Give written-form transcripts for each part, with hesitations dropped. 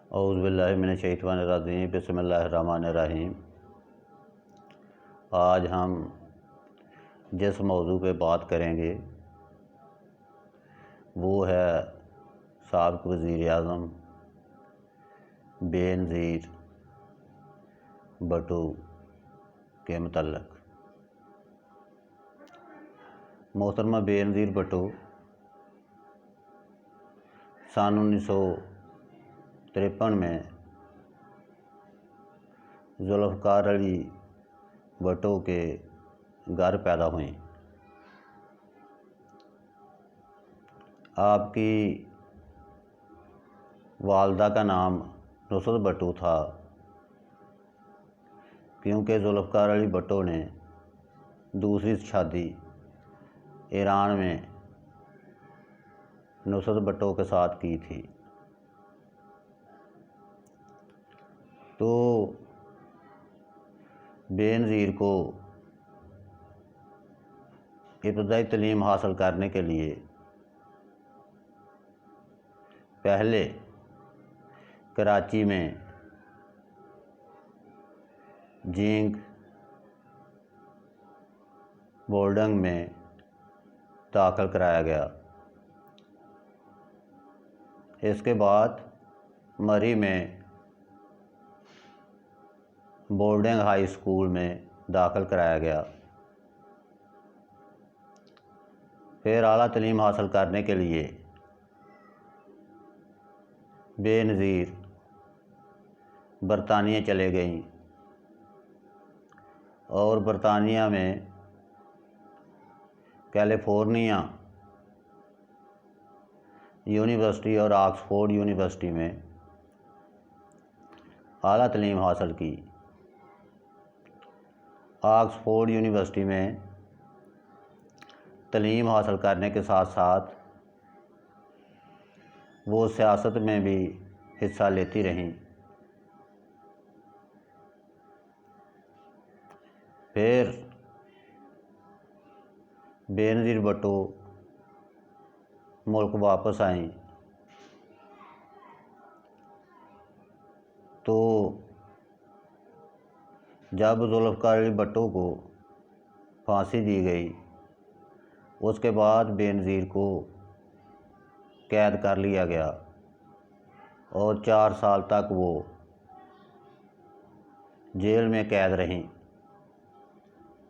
औज़ुबिल्लाहि मिनश्शैतानिर्रजीम बिस्मिल्लाहिर्रहमानिर्रहीम। आज हम जिस मौजू पे बात करेंगे वो है साबिक़ वज़ीर-ए-आज़म बेनज़ीर भुट्टो के मुतल्लक़। मोहतरमा बेनज़ीर भुट्टो सन 1953 में ज़ुल्फ़िकार अली भुट्टो के घर पैदा हुई। आपकी वालदा का नाम नुसरत भुट्टो था, क्योंकि ज़ुल्फ़िकार अली भुट्टो ने दूसरी शादी ईरान में नुसरत भुट्टो के साथ की थी। तो बेनज़ीर को इब्तदाई तालीम हासिल करने के लिए पहले कराची में जींग बोर्डिंग में दाखिल कराया गया। इसके बाद मरी में बोर्डिंग हाई स्कूल में दाखिल कराया गया। फिर आला तालीम हासिल करने के लिए बेनज़ीर बरतानिया चले गईं और बरतानिया में कैलिफोर्निया यूनिवर्सिटी और ऑक्सफोर्ड यूनिवर्सिटी में आला तालीम हासिल की। ऑक्सफोर्ड यूनिवर्सिटी में तालीम हासिल करने के साथ साथ वो सियासत में भी हिस्सा लेती रहीं। फिर बेनज़ीर भुट्टो मुल्क वापस आईं तो जब ज़ुल्फ़िकार अली भुट्टो को फांसी दी गई, उसके बाद बेनज़ीर को कैद कर लिया गया और 4 साल तक वो जेल में कैद रहीं।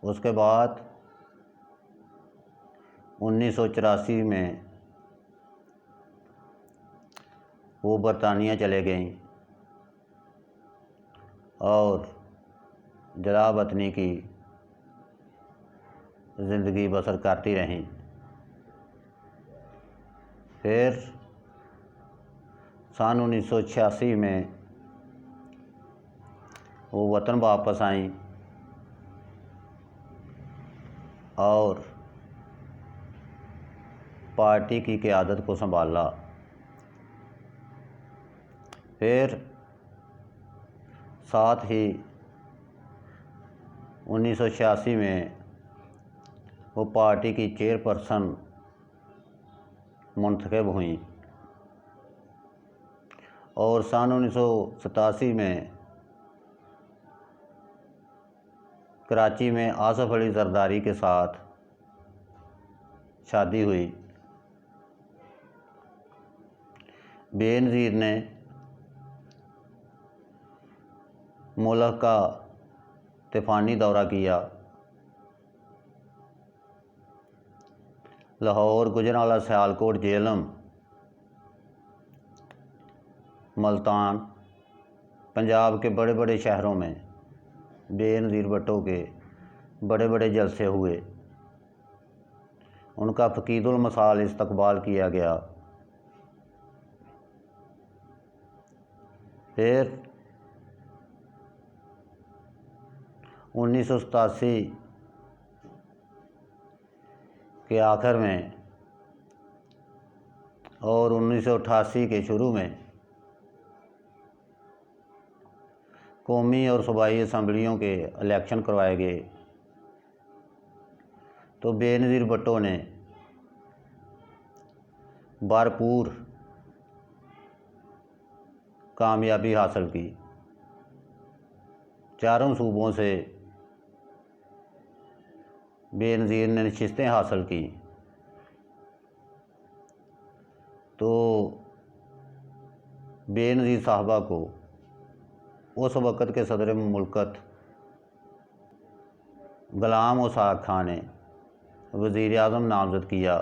उसके बाद 1984 में वो बरतानिया चले गईं और जला वतनी की ज़िंदगी बसर करती रहीं। फिर सन 1986 में वो वतन वापस आईं और पार्टी की क़यादत को संभाला। फिर साथ ही 1986 में वो पार्टी की चेयरपर्सन मुंतखब हुई और सन 1987 में कराची में आसिफ अली ज़रदारी के साथ शादी हुई। बेनज़ीर ने मुल्क का तूफ़ानी दौरा किया। लाहौर, गुजरांवाला, सियालकोट, झेलम, मुल्तान, पंजाब के बड़े बड़े शहरों में बेनज़ीर भुट्टो के बड़े बड़े जलसे हुए। उनका फ़कीदुल मसाल इस्तकबाल किया गया। फिर 1987 के आखिर में और 1988 के शुरू में कौमी और सूबाई असम्बलियों के इलेक्शन करवाए गए। तो बेनज़ीर भुट्टो ने भरपूर कामयाबी हासिल की। चारों सूबों से बेनज़ीर ने नशिस्तें हासिल की। तो बेनज़ीर साहबा को उस वक़्त के सदर मुमलकत ग़ुलाम उसाक खां ने वज़ीर आज़म नामज़द किया।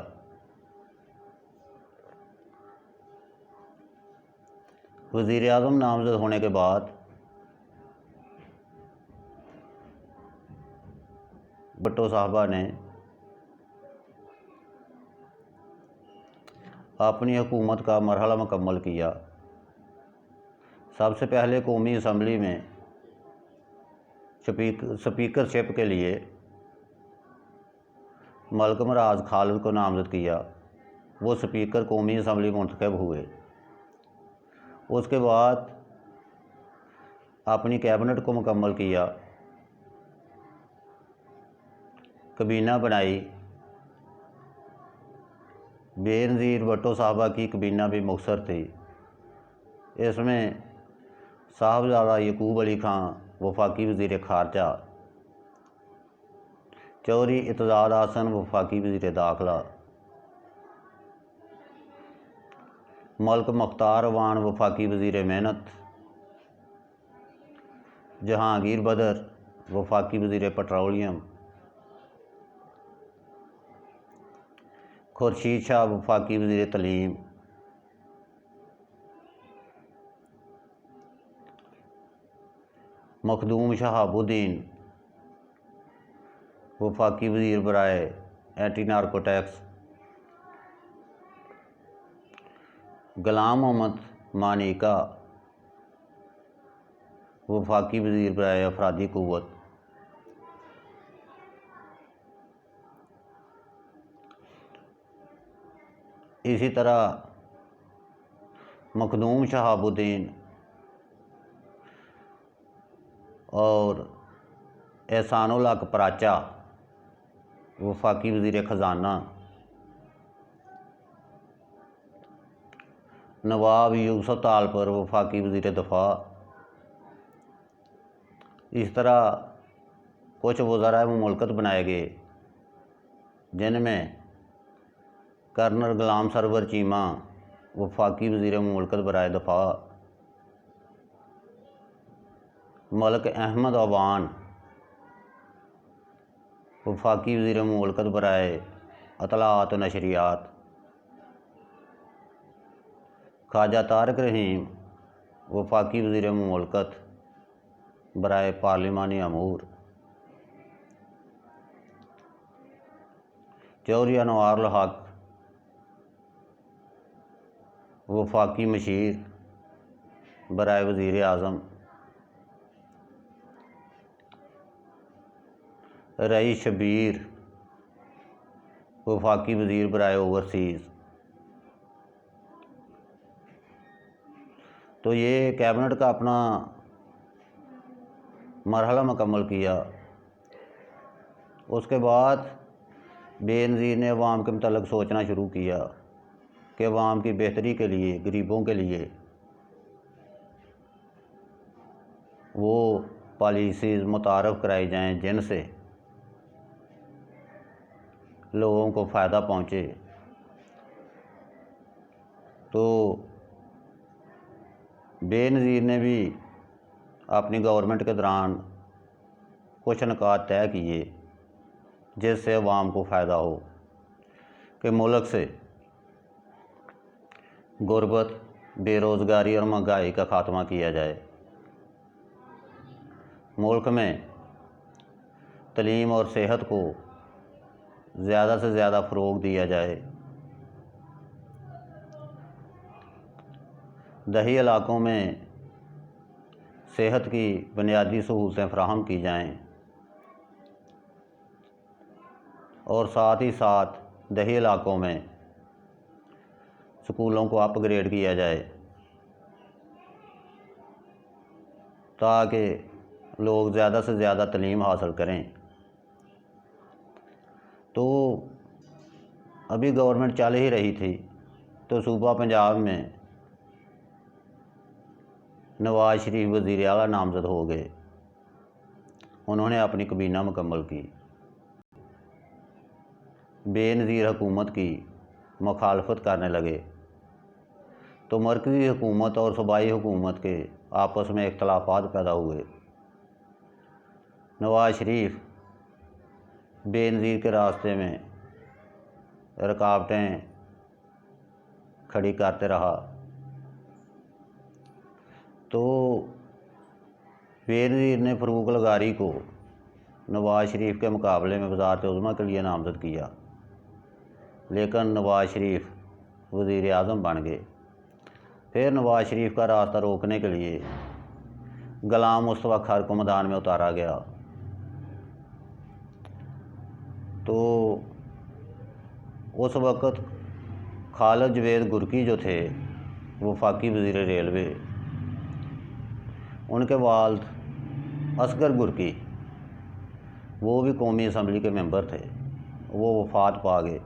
वज़ीर आज़म नामज़द होने के बाद भुट्टो साहबा ने अपनी हुकूमत का मरहला मुकम्मल किया। सबसे पहले कौमी असम्बली में स्पीकरशिप के लिए मलिक मराज खालिद को नामज़द किया। वो स्पीकर कौमी असम्बली मुंतखब हुए। उसके बाद अपनी कैबिनेट को मुकम्मल किया, कबीना बनाई। बेनज़ीर भुट्टो साहबा की कबीना भी मुख्तसर थी। इसमें साहबजादा यकूब अली खां वफाकी वज़ीर ख़ारजा, चौधरी इत्तेज़ाद हसन वफाकी वज़ीर दाखिला, मलिक मुख्तार अवान वफाकी वज़ीर मेहनत, जहांगीर बदर वफाकी वज़ीर पेट्रोलियम, खुर्शीद शाह वफाकी वज़ीर तलीम, मखदूम शहाबुद्दीन वफाकी वज़ीर बराए एंटी नारकोटिक्स, ग़ुलाम मोहम्मद मानिका वफाकी वज़ीर बराए अफरादी क़ुव्वत, इसी तरह मखदूम शहाबुद्दीन और एहसानुल हक पराचा वफाकी वज़ीर ख़जाना, नवाब यूसुफ तालपुर वफाकी वज़ीर दफ़ा। इस तरह कुछ वज़राए मुमलकत बनाए गए, जिनमें कर्नल ग़ुलाम सरवर चीमा वफाकी वज़ीर मुमलकत बराए दफ़ा, मलिक अहमद अवान वफाकी वज़ीर मुमलकत बराए अतलात व नशरियात, ख्वाजा तारिक रहीम वफाकी वज़ीर मुमलकत बराए पार्लिमानी अमूर, चौधरी अनवारुल हक वफाकी मशीर बराए वज़ीर आज़म, रईस शबीर वफाकी वज़ीर बराए ओवरसीज़। तो ये कैबिनेट का अपना मरहला मुकम्मल किया। उसके बाद बेनज़ीर ने अवाम के मतलब सोचना शुरू किया कि अवाम की बेहतरी के लिए, गरीबों के लिए वो पॉलिसीज़ मुतारफ़ कराई जाएं जिनसे लोगों को फ़ायदा पहुँचे। तो बेनज़ीर ने भी अपनी गवर्नमेंट के दौरान कुछ नुकात तय किए जिससे अवाम को फ़ायदा हो कि मुल्क से गुर्बत, बेरोज़गारी और महंगाई का ख़ात्मा किया जाए, मुल्क में तलीम और सेहत को ज़्यादा से ज़्यादा फ़रोग़ दिया जाए, दही इलाक़ों में सेहत की बुनियादी सहूलतें फ़राहम की जाएं और साथ ही साथ दही इलाक़ों में स्कूलों को अपग्रेड किया जाए ताकि लोग ज़्यादा से ज़्यादा तलीम हासिल करें। तो अभी गवर्नमेंट चल ही रही थी, तो सूबा पंजाब में नवाज शरीफ वज़ीर आला नामज़द हो गए। उन्होंने अपनी काबीना मुकम्मल की। बेनज़ीर हुकूमत की मुखालफत करने लगे तो मरकज़ी हुकूमत और सूबाई हुकूमत के आपस में इख्तलाफात पैदा हुए। नवाज शरीफ बेनज़ीर के रास्ते में रुकावटें खड़ी करते रहा तो बेनज़ीर ने फ़रूक लगारी को नवाज शरीफ के मुकाबले में वज़ारत उज़्मा के लिए नामज़द किया, लेकिन नवाज शरीफ वज़ीर आज़म बन गए। फिर नवाज शरीफ का रास्ता रोकने के लिए ग़ुलाम मुस्तफ़ा खर को मैदान में उतारा गया। तो उस वक़्त खालिद जवेद गुरकी जो थे वो वफाकी वज़ीर रेलवे, उनके वालिद असगर गुरकी वो भी कौमी असम्बली के मेंबर थे, वो वफ़ात पा गए।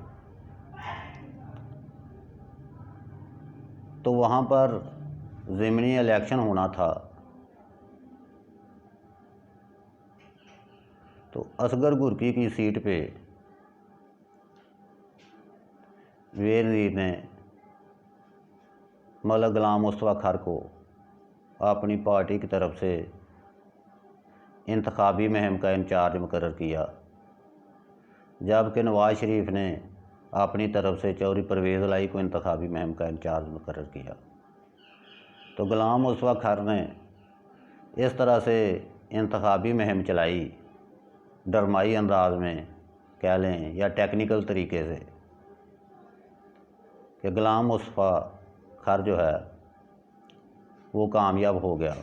तो वहाँ पर ज़िमनी इलेक्शन होना था, तो असगर गुरकी की सीट पे बेनज़ीर ने मौलाना ग़ुलाम मुस्तफ़ा खर को अपनी पार्टी की तरफ से इंतखाबी मुहिम का इंचार्ज मुकर्रर किया, जबकि नवाज शरीफ ने अपनी तरफ से चौधरी परवेज़ लाई को इंतखाबी मुहिम का इंचार्ज मुकर्रर किया। तो ग़ुलाम मुस्तफ़ा खर ने इस तरह से इंतखाबी मुहिम चलाई, डरमाई अंदाज में कह लें या टेक्निकल तरीके से, कि ग़ुलाम मुस्तफ़ा खर जो है वो कामयाब हो गया।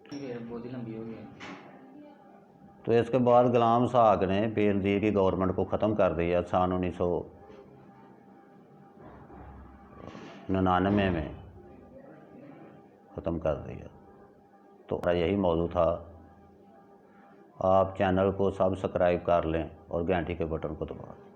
बहुत ही लंबी हो गई। तो इसके बाद ग़ुलाम साहब ने बेनज़ीर की गवर्नमेंट को ख़त्म कर दिया सन 1999 में ख़त्म कर दिया। तो यही मौजू था। आप चैनल को सब्सक्राइब कर लें और घंटी के बटन को दबा दें।